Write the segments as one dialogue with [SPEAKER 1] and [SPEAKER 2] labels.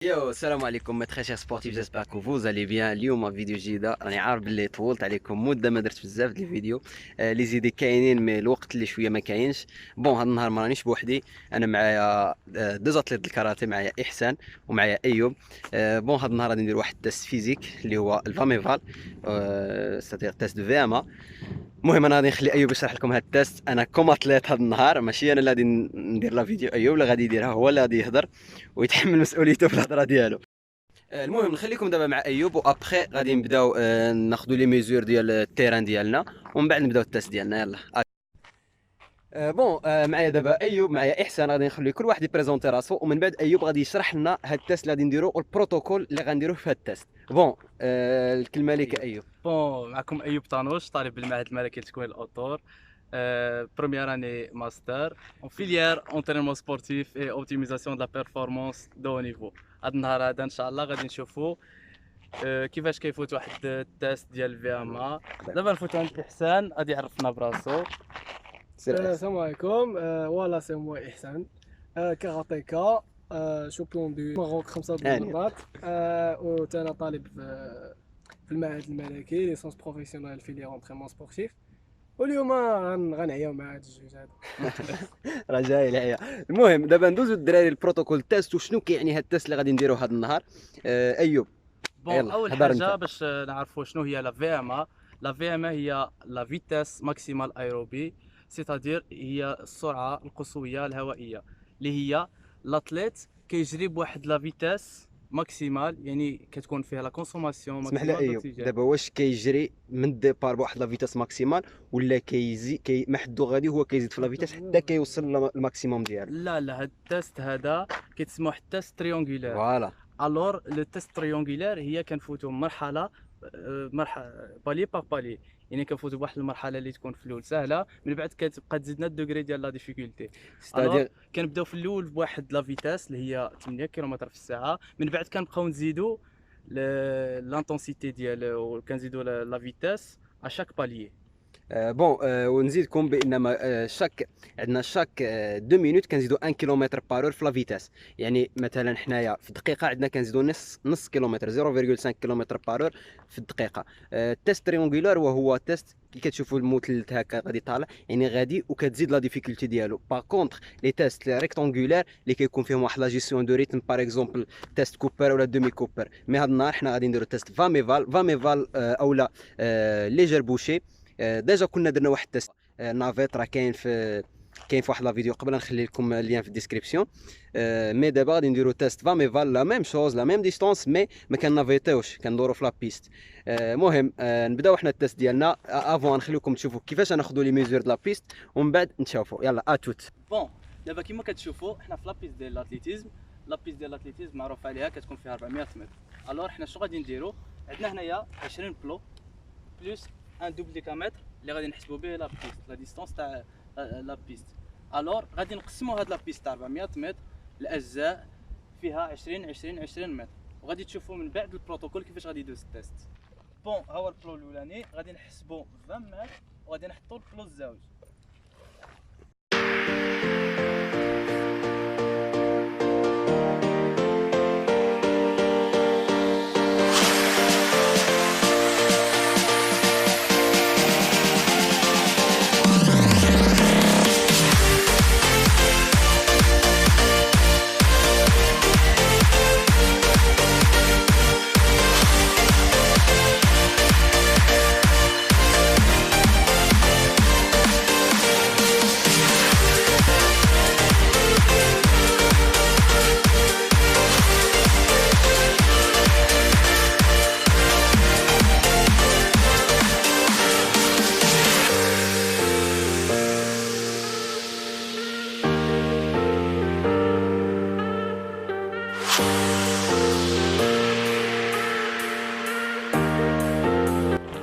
[SPEAKER 1] يو السلام عليكم متر شير سبورتيف جيسبر كو فوز الي بيان. اليوم فيديو جديده، راني عارف باللي طولت عليكم مده ما درت بزاف ديال الفيديو. لي زيدي كاينين مي الوقت اللي شويه ما كاينش. بون هذا النهار ما رانيش بوحدي، انا معايا دو زاتليت الكاراتيه، معايا احسان ومعايا ايوب. بون هذا النهار غادي ندير واحد التست فيزيك اللي هو الفاميفال، ستاتير تيست دو في ام ا. المهم انا غادي نخلي ايوب يشرح لكم هذا التست. انا كوم اتليت هذا النهار، ماشي انا اللي غادي ندير لا فيديو، ايوب اللي غادي يديرها، هو اللي غادي يهضر ويتحمل مسؤوليته في الهضره ديالو. المهم نخليكم دابا مع ايوب، وابخي غادي نبداو ناخذوا لي ميزور ديال التيران ديالنا، ومن بعد نبداو التست ديالنا. يلا بون معايا دابا ايوب، معايا احسان. غادي نخلي كل واحد يبريزونتي راسو، ومن بعد ايوب غادي يشرح لنا هاد التست اللي غادي نديرو والبروتوكول اللي غنديروه في هاد التست. بون الكلمه لك ايوب.
[SPEAKER 2] بون معكم ايوب طانوش، طالب بالمعهد الملكي لتكوين الاطور. بروميير اني ماستر اون فيليير اونترينمون سبورتيف اي اوبتيميزاسيون دو لا بيرفورمانس دو هو نيفو. هذا النهار هذا ان شاء الله غادي نشوفوا كيفاش كيفوت واحد التيست ديال الفي ام ا. دابا نفوتوا عند احسان غادي يعرفنا براسو.
[SPEAKER 3] السلام عليكم. فوالا سي موا احسان، كاراتيكا، شامبيون دو ماروك 5 مرات. وأنا طالب في المعهد الملكي ليسونس بروفيسيونيل في لي اونترينمون سبورتيف. واليوم غنعياو مع هاد الجوج هادو.
[SPEAKER 1] راه جاي العيا. المهم دابا ندوزو الدراري البروتوكول تيست، وشنو كيعني هاد التيست اللي غادي نديرو هاد النهار. ايوب
[SPEAKER 2] بون
[SPEAKER 1] يلا
[SPEAKER 2] اول
[SPEAKER 1] هضر
[SPEAKER 2] حاجه
[SPEAKER 1] انت.
[SPEAKER 2] باش نعرفوا شنو هي لا في ام ا. لا في ام ا هي لا فيتاس ماكسيمال ايروبي، سيتادير هي السرعه القصويه الهوائيه اللي هي لاتليت كيجري بواحد لا فيتاس ماكسيمال، يعني كتكون فيها لا كونسوماسيون
[SPEAKER 1] اسمح لي
[SPEAKER 2] ماكسيمال
[SPEAKER 1] ايوب،
[SPEAKER 2] دوكسيجين.
[SPEAKER 1] دابا واش كيجري من الديبار بواحد لا فيتاس ماكسيمال، ولا ما حدو غادي هو كيزيد في لا فيتاس حتى كيوصل للماكسيموم ديالو؟
[SPEAKER 2] لا هاد التيست هذا كيتسمى واحد التيست تريونغولير.
[SPEAKER 1] فوالا.
[SPEAKER 2] الور لو تيست تريونغولير هي كنفوتوا مرحله بالي باغ بالي، يعني كنفوتوا بواحد المرحله اللي تكون في الاول سهله، من بعد كتبقى تزيدنا الدوغري ديال لا ديفيكولتي. الور
[SPEAKER 1] ستادير
[SPEAKER 2] كنبداو في الاول بواحد لا فيتاس اللي هي 8 كيلومتر في الساعه، من بعد كنبقاو نزيدوا لانتونسيتي ديال، وكنزيدوا لا فيتاس اشاك بالي.
[SPEAKER 1] بون ونزيدكم بان شاك 2 مينوت كنزيدو 1 كيلومتر بارور في لا فيتاس. يعني مثلا حنايا في الدقيقه عندنا كنزيدو نص كيلومتر، 0.5 كيلومتر بارور في الدقيقه. التيست تريونغولار وهو تيست كي كتشوفوا المثلث هكا غادي طالع، يعني غادي وكتزيد لا ديفيكولتي ديالو. باغ كونطخ لي تيست ريكتونغولار اللي كيكون فيهم واحد لا جيستيون دو ريتم، باغ اكزومبل تيست كوبر ولا دومي كوبر. مي هاد النهار حنا غادي نديرو تيست فاميفال اولا ليجر بوشي. ديجا كنا درنا واحد التست نافيت، راه كاين في واحد لا فيديو قبل، نخلي لكم اللين في الديسكريبسيون. مي دابا غادي نديرو تيست فاميفال لا ميم شوز لا ميم ديستونس، مي ما كنافيتيوش، كندورو في لا بيست. المهم نبداو حنا التست ديالنا. افون نخليكم تشوفوا كيفاش ناخذوا لي ميزور د لا بيست، ومن بعد نشوفوا. يلا اتوت.
[SPEAKER 2] بون دابا كما كتشوفوا حنا في لابيست ديال الاتليتيزم. لابيست ديال الاتليتيزم معروف عليها كتكون فيها 400 متر. الوغ حنا شنو غادي نديرو؟ عندنا هنايا 20 بلو بلس ان دوبل ديكامتر اللي غادي نحسبوا به لا بيست، لا ديستونس تاع لا بيست. الوغ غادي نقسموا هاد لا بيست تاع 400 متر لاجزاء فيها 20 متر، وغادي تشوفوا من بعد البروتوكول كيفاش غادي يدوز التيست. بون ها هو البلو الاولاني غادي نحسبوا 20 متر، وغادي نحطوا البلو الزاوج.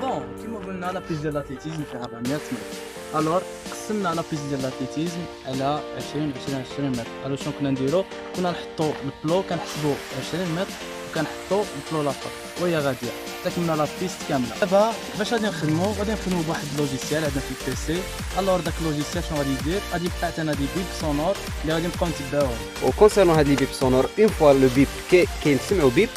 [SPEAKER 2] بون كيما قلنا لا بيست ديال الاتليتيزم فيها 400 متر. الوغ قسمنا لا بيست ديال الاتليتيزم على 20 متر. الوغ شنو كنا نديرو؟ كنا نحطو البلو كنحسبو 20 متر، وكنحطوا البلو لاخر وهي غاديه تكملنا لا بيست كامله. دابا باش غادي نخدموا بواحد اللوجيسيال عندنا في البيسي. الوغ داك اللوجيسيال شنو غادي يدير؟ غادي يبقى عندنا دي بيب سونور اللي غادي نبقاو نتبعوهم.
[SPEAKER 1] وكونسيرنون هاد لي بيب سونور اون فوا لو بيب كينسمعوا بيب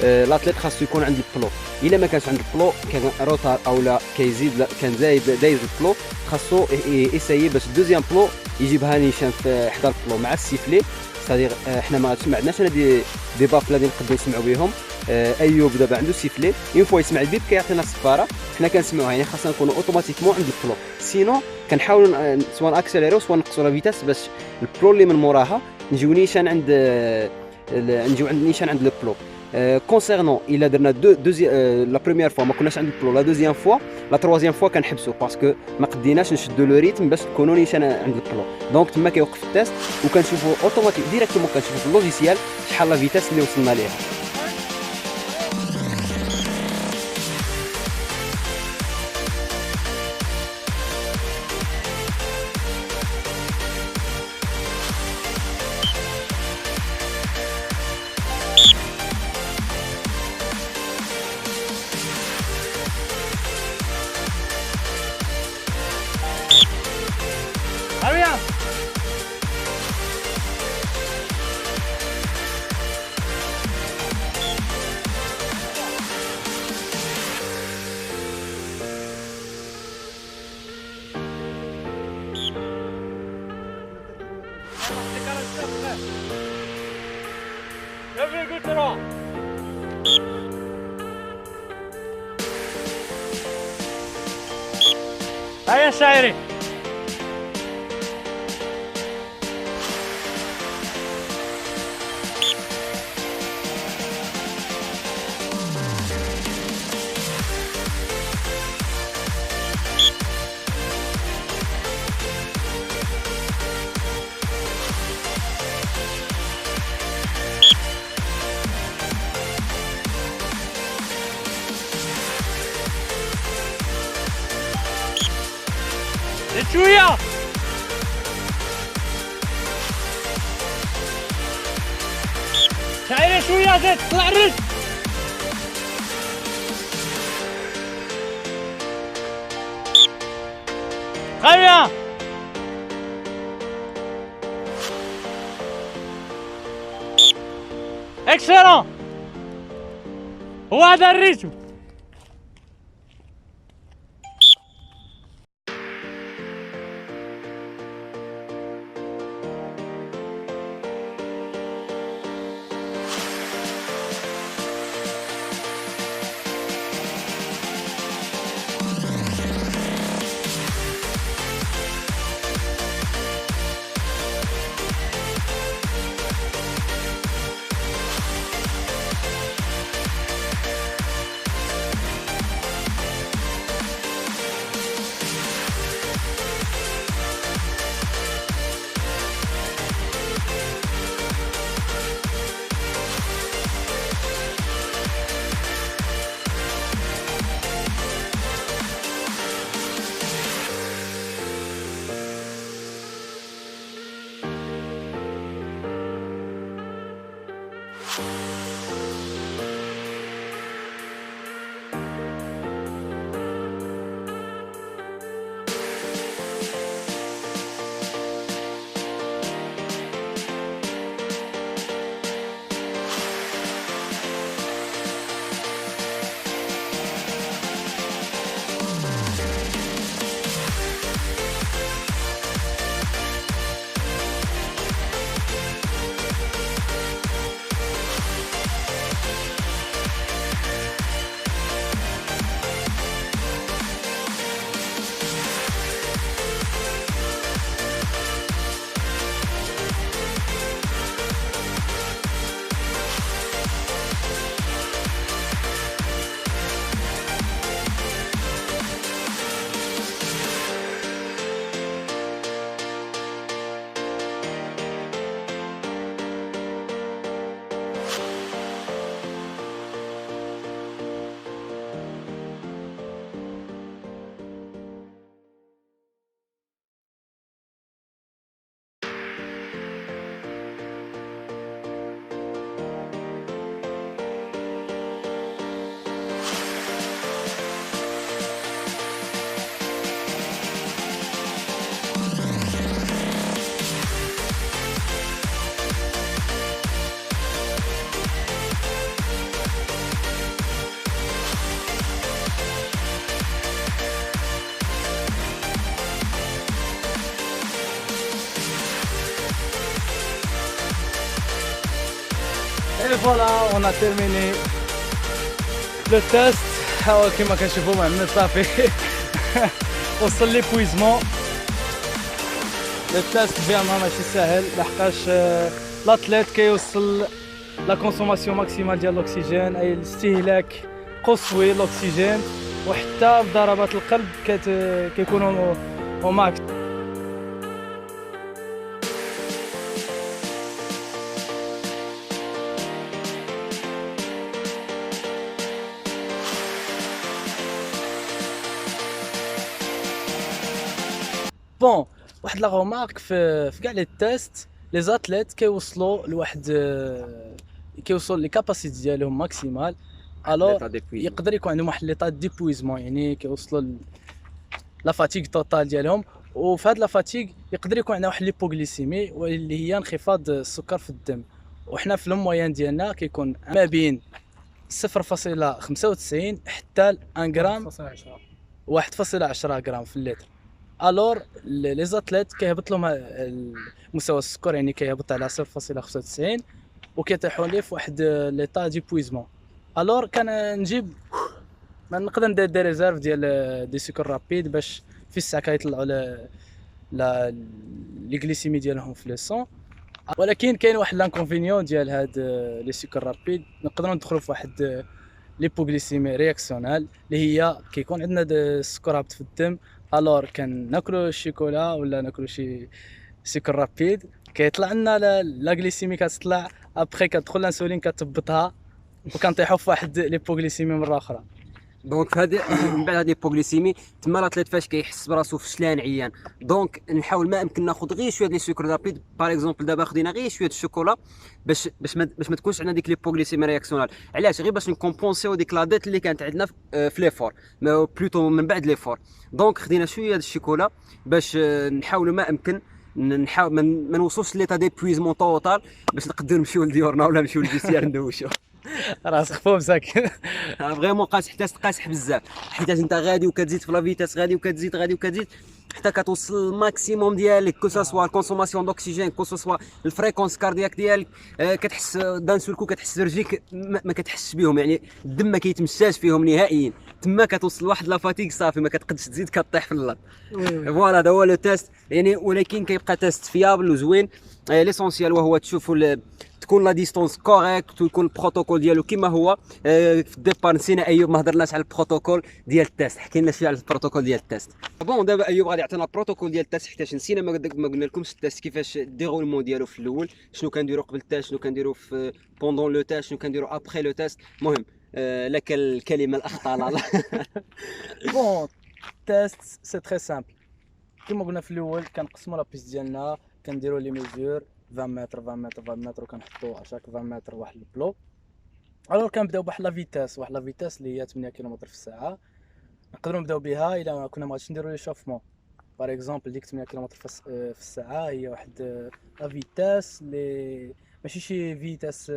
[SPEAKER 1] لاتليت خاصو يكون عند البلو. الا ما كانش عند البلو كان روتار او لا كيزيد لا كان زايد دايز البلو خاصو يسيي باش الدوزيام بلو يجيبها نيشان في حدا البلو مع السيفلي. صديق حنا ما عندناش انا دي باف اللي نقدروا نسمعوا بهم. ايوب دابا عنده سيفلي اون فوا يسمع البيب كيعطينا الصفاره حنا كنسمعوها، يعني خاصنا نكونوا اوتوماتيكمون عند البلو. سينو كنحاولوا سواء اكسيليرو سواء نقصوا لا فيتاس باش البلو اللي من موراها نجيو نيشان عند نيشان عند البلو. كونسيرنون الا درنا لا بروميير فوا ما كناش عند البلو، لا دوزيام فوا لا تروازيام فوا كنحبسوا باسكو ما قديناش نشدوا لو ريتم باش نكونوا نيشان عند البلو. دونك تما كيوقف التيست وكنشوفوا اوتوماتيك ديريكتومون كنشوفوا في اللوجيسيال شحال لا فيتاس اللي وصلنا ليها.
[SPEAKER 4] هيا الشاعري شوية شاعري شوية زيد طلع الرجل خيا اكسلون هو هذا الريتم.
[SPEAKER 2] Et voilà, on a terminé le test. كما كنشوفوا محمد صافي وصل ليبويزمون. التيست فيرمون ماشي ساهل لحقاش لاتليت كيوصل لا كونسوماسيون ماكسيمال ديال الاكسجين، اي الاستهلاك قصوي الاكسجين، وحتى ضربات القلب كيكونوا او ماكس. بون واحد لا غومارك في كاع لي تيست لي زاتليت كيوصلوا لي كاباسيتي ديالهم ماكسيمال، الوغ يقدر يكون عندهم واحد ليطا ديبويزمون، يعني كيوصلوا لا فاتيغ توتال ديالهم. وفي هاد لا فاتيغ يقدر يكون عندنا واحد ليبوغليسيمي واللي هي انخفاض السكر في الدم، وحنا في المويان ديالنا كيكون ما بين 0.95 حتى 1 غرام 1.10 غرام في اللتر. الور لي زاتليت كيهبط لهم مستوى السكر، يعني كيهبط على 0.95 وكيطيحوا ليه في واحد ليطا ديبويزمون. الور كان نجيب ما نقدر ندير دي ريزيرف ديال دي سكر رابيد باش في الساعه كيطلعوا لا لي غليسيمي ديالهم في لو سون، ولكن كاين واحد لانكونفينيون ديال هاد لي سكر رابيد، نقدروا ندخلوا في واحد ليبوغليسيمي رياكسيونال اللي هي كيكون عندنا السكر هابط في الدم. الور كان ناكلوا الشيكولا ولا ناكلوا شي سكر رابيد كيطلع لنا لا غليسيمي كتطلع، ابخي كتدخل الانسولين كتهبطها وكنطيحوا في واحد ليبوغليسيمي مره اخرى.
[SPEAKER 1] دونك في هذه من بعد هذه ليبوغليسيمي تما لاتليت فاش كيحس براسو فشلان عيان، دونك نحاول ما يمكن ناخذ غير شويه ديال السكر رابيد. باغ اكزومبل دابا خدينا غير شويه الشوكولا باش ما تكونش عندنا ديك ليبوغليسيمي رياكسيونال. علاش؟ غير باش نكومبونسيو ديك لا ديت اللي كانت عندنا في ليفور، بلوتو من بعد ليفور. دونك خدينا شويه ديال الشوكولا باش نحاولوا ما يمكن نحاول ما نوصلش ليطا ديبويزمون توتال باش نقدروا نمشيو لديورنا ولا نمشيو للجيسيار ندوشو.
[SPEAKER 2] راس خفوف مساكن.
[SPEAKER 1] فريمون قاس حتى تقاسح بزاف، حيت انت غادي وكتزيد في لا فيتاس، غادي وكتزيد حتى كتوصل الماكسيموم ديالك، كو سوا الكونسوماسيون دوكسيجين، كو سوا الفريكونس كاردياك ديالك. كتحس دان سولكو كتحس رجليك ما كتحسش بهم، يعني الدم ما كيتمشاش فيهم نهائيا. تما كتوصل لواحد لا فاتيك صافي ما كتقدش تزيد، كطيح في اللط. فوالا هذا هو لو تيست، يعني ولكن كيبقى تيست فيابل وزوين. ليسونسيال وهو تشوفوا تكون لا ديستونس كوريكت ويكون البروتوكول ديالو كما هو. في الديبار نسينا ايوب ما هضرناش على البروتوكول ديال التيست، حكينا شويه على البروتوكول ديال التيست. بون دابا ايوب غادي يعطينا البروتوكول ديال التيست، حيت نسينا ما قلنا لكمش التيست كيفاش الديغولمون ديالو في الاول، شنو كنديروا قبل التيست، شنو كنديروا في بوندون لو تيست، شنو كنديروا ابخي لو تيست. المهم لك الكلمه الاخطر.
[SPEAKER 2] بون تيست سي تري سامبل، كما قلنا في الاول كنقسموا لا بيست ديالنا، كنديروا لي ميزور 20 متر 20 متر 20 متر، وكنحطوا اشاك 20 متر واحد البلو. الوغ كنبداو بواحد لا فيتاس اللي هي 8 كيلومتر في الساعه، نقدروا نبداو بها الا كنا ما غاديش نديروا لي شوفمون. باغ اكزومبل ديك 8 كيلومتر في الساعه هي واحد لا فيتاس اللي ماشي شي فيتاس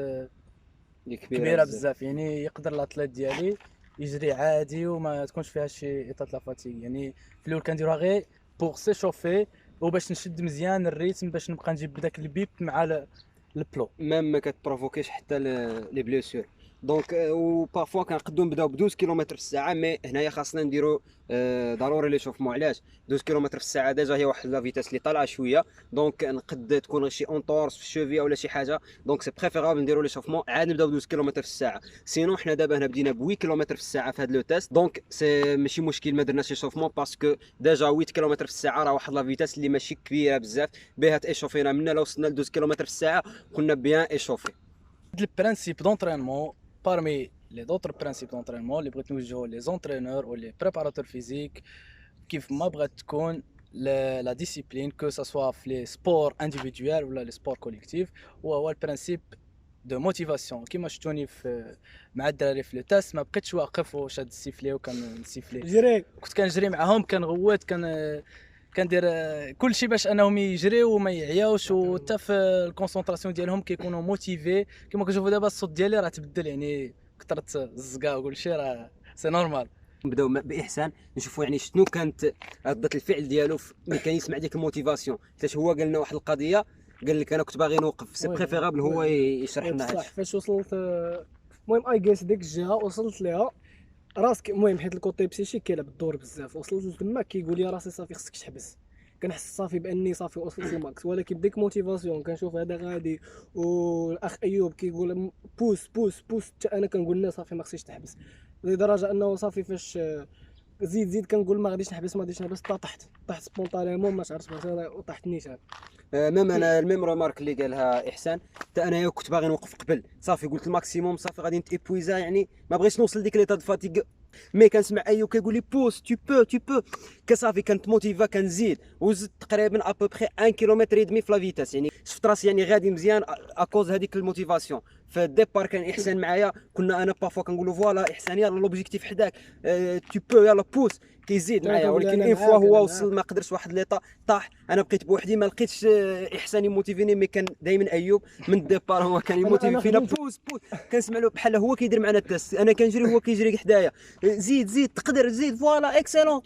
[SPEAKER 2] كبيره بزاف، يعني يقدر الاتليت ديالي يجري عادي وما تكونش فيها شي ايطات لا فاتيغ. يعني في الاول كنديروها غير بوغ سي شوفي وباش نشد مزيان الريتم باش نبقى نجيب بداك البيب مع البلو،
[SPEAKER 1] ميم ما كتبروفوكيش حتى لي بليسور. دونك وبارفوا كنقدروا نبداو ب 12 كيلومتر في الساعه، مي هنايا خاصنا نديرو ضروري لي شوفمون. علاش 12 كيلومتر في الساعه ديجا هي واحد لا فيتاس اللي طالعه شويه، دونك نقد تكون شي اونطورس في الشوفي ولا شي حاجه، دونك سي بريفيرابل نديرو لي شوفمون عاد نبداو ب 12 كيلومتر في الساعه. سينو حنا دابا هنا بدينا ب 8 كيلومتر في الساعه في هذا لو تيست، دونك سي ماشي مشكل ما درناش لي شوفمون باسكو ديجا 8 كيلومتر في الساعه راه واحد لا فيتاس اللي ماشي كبيره بزاف بها تايشوفينا. منا لو وصلنا ل 12 كيلومتر في الساعه كنا بيان ايشوفي.
[SPEAKER 2] البرانسيب دونطرينمون parmi les autres principes d'entraînement اللي بغيت نوجهو لي زونترينور و لي بريباراتور فيزيك كيف ما بغات تكون لا ديسيبلين كو سا سوا في لي سبور انديفيدوال ولا لي سبور كوليكتيف، وهو البرانسيب دو موتيفاسيون. كيما شفتوني في مع الدراري في لو تاس ما بقيتش واقف وشاد السيفلي وكنسيفلي،
[SPEAKER 3] جري
[SPEAKER 2] كنت كنجري معاهم، كنغوت، كندير كلشي باش انهم يجريو وما يعياوش، وحتى في الكونسونطراسيون ديالهم كيكونوا موتيفي. كما كتشوفوا دابا الصوت ديالي راه تبدل، يعني كثرت الزقا وكلشي راه سي نورمال.
[SPEAKER 1] نبداو باحسان نشوفوا يعني شنو كانت رده الفعل ديالو في ميكانيزم مع ديك الموتيفاسيون، حيت هو قال لنا واحد القضيه قال لك انا كنت باغي نوقف، سي
[SPEAKER 3] وي.
[SPEAKER 1] بريفيرابل هو يشرح لنا
[SPEAKER 3] بصح
[SPEAKER 1] هادشي.
[SPEAKER 3] فاش وصلت المهم اي جيس ديك الجهه وصلت ليها راسك، المهم حيت الكوتي بسيشي كيلعب الدور بزاف، وصلت لتما كيقول لي راسي صافي خصك تحبس، كنحس صافي باني صافي وصلت للماكس، ولكن بديك موتيفاسيون كنشوف هذا غادي والاخ ايوب كيقول بوس بوس بوس، حتى انا كنقول لا صافي ما خصنيش تحبس، لدرجه انه صافي فاش زيد كنقول ما غاديش نحبس ما غاديش نحبس، طحت سبونطانيمون ما عرفتش مثلا وطحت نيشان.
[SPEAKER 1] ميم انا الميم ريمارك اللي قالها احسان، حتى انايا كنت باغي نوقف قبل، صافي قلت الماكسيموم صافي غادي نتيبويزا، يعني ما بغيتش نوصل لديك ليطا دو فاتيغ، مي كنسمع ايوب كيقول لي بوس تو بو، كصافي كانت موتيفا كنزيد، وزدت تقريبا ابوبخي 1 كيلومتر ودمي في لا فيتاس، يعني شفت راسي يعني غادي مزيان اكوز هذيك الموتيفاسيون. فالديبار كان احسان معايا، كنا انا بافوا كنقولوا فوالا احسان يلا لوبجيكتيف حداك، تو بو يلا بوس، كيزيد
[SPEAKER 3] أنا
[SPEAKER 1] معايا،
[SPEAKER 3] كنقول
[SPEAKER 1] ولكن
[SPEAKER 3] أنا
[SPEAKER 1] اون
[SPEAKER 3] معاك،
[SPEAKER 1] فوا
[SPEAKER 3] أنا
[SPEAKER 1] هو
[SPEAKER 3] معاك.
[SPEAKER 1] وصل ما قدرش واحد ليطا طاح، انا بقيت بوحدي ما لقيتش احسان يموتيفيني، مي كان دائما ايوب من الديبار هو كان يموتيفي
[SPEAKER 3] أنا
[SPEAKER 1] فينا،
[SPEAKER 3] خدمت.
[SPEAKER 1] بوس كنسمع له بحال هو كيدير معنا التست، انا كنجري هو كيجري حدايا، زيد تقدر زيد فوالا اكسلون،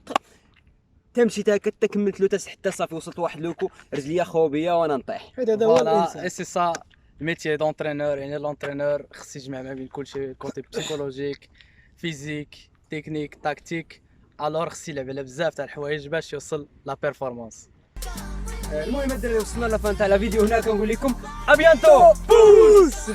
[SPEAKER 1] تمشي حتى كملت له حتى صافي وصلت واحد لوكو رجليا خوبيه وانا نطيح.
[SPEAKER 3] حيت هذا هو
[SPEAKER 2] فوالا
[SPEAKER 3] الانسان.
[SPEAKER 2] اي سي سا الميتيي دونترينور، يعني لونترينور خص يجمع ما بين كلشي، كوتي بسيكولوجيك فيزيك تكنيك تاكتيك، الوغ خص يلعب على بزاف تاع الحوايج باش يوصل لا بيرفورمانس.
[SPEAKER 1] المهم الدراري وصلنا لفان تاع لا فيديو، هنا كنقول لكم ابيانتو بوس.